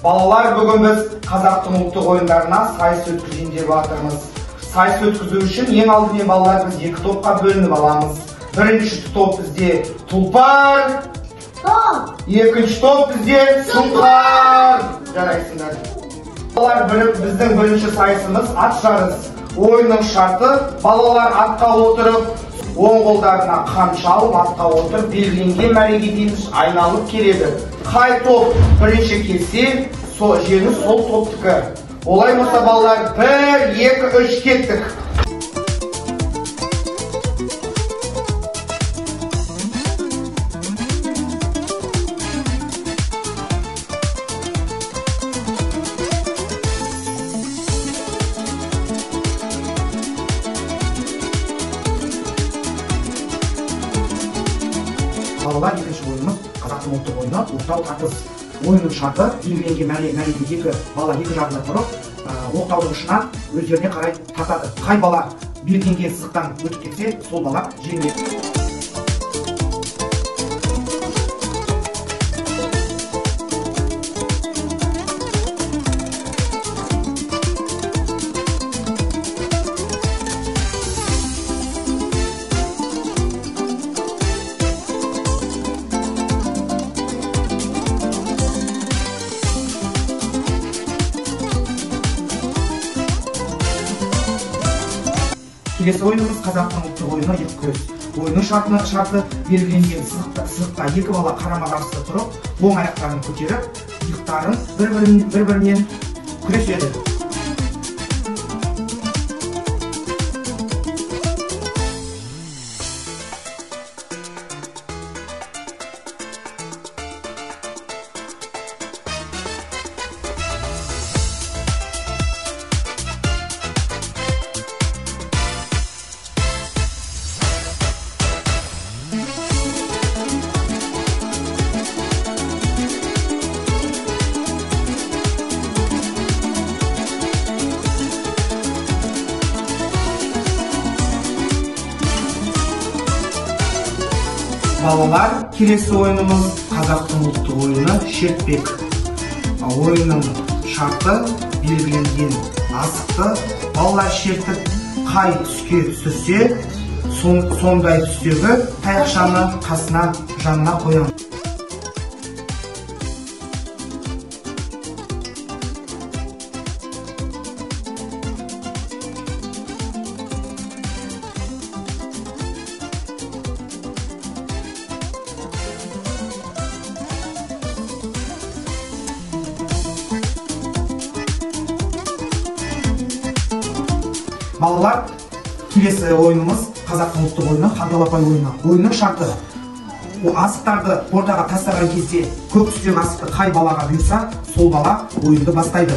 Балалар, бүгін біз қазақтың ұлттық ойындарына сайыс өткізейін деп жатырмыз. Сайыс өткізу үшін ең алдымен балалар біз екі топқа бөлініп аламыз. Бірінші топ бізде тұлпар, екінші топ бізде сұңқар. Жарайсыңдар. Балалар, біздің бірінші сайысымыз ат жарыс. Ойынның шарты: балалар атқа отырып, оң қолдарына қамшы алып, атқа отырып, белгіленген мәреге дейін айналып келеді. Қай топ бірінші келсе, жеңіс сол топтікі. Олай болса балалар, 1, 2, 3 кеттік. Балалар, екінші ойынымыз қазақтың ұлттық ойыны оқтау тартыс. Ойынның шарты: белгіленген мәреге екі бала екі жағында тұрып, оқтаудың ұшынан өздеріне қарай тартады. Қай бала белгіленген сызықтан өтіп кетсе, сол бала жеңіледі. Келесі ойынымыз қазақтың ұлттық ойыны екі күрес. Ойынның шарты: белгіленген сызықта екі бала қарама-қарсы тұрып, оң аяқтарын көтеріп, иықтарын бір-бірінен күреседі. Балалар, келесі ойынымыз қазақтың ұлттық ойыны шертпек. Ойынның шарты: белгіленген асықты балалар шертіп, қай түске түсірсе, сондай түстегі таяқшаны қасына жанына қоямыз. Балалар, келесі ойынымыз қазақтың ұлттық ойыны қанталапай ойыны. Ойынның шарты: асықтарды ортаға тастаған кезде көк түстегі асықты қай балаға бұйырса, сол бала ойынды бастайды.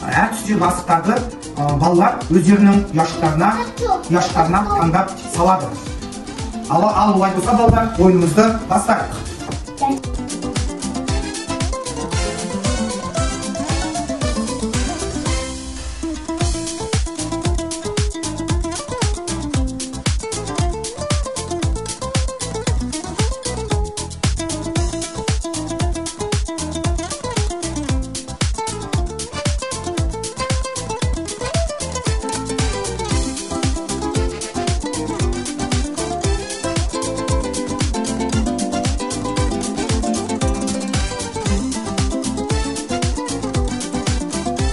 Әр түстегі асықтарды балалар өздерінің ұяшықтарына таңдап салады. Ал олай болса балалар, ойынымызды бастайық.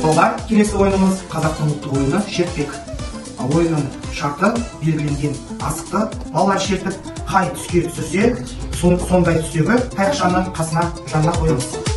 Балалар, келесі ойынымыз қазақтың ұлттық ойыны шертпек. Ойынның шарты: белгіленген асықты балалар шертіп, қай түске түсірсе, сондай түстегі таяқшаны қасына жанына қоямыз.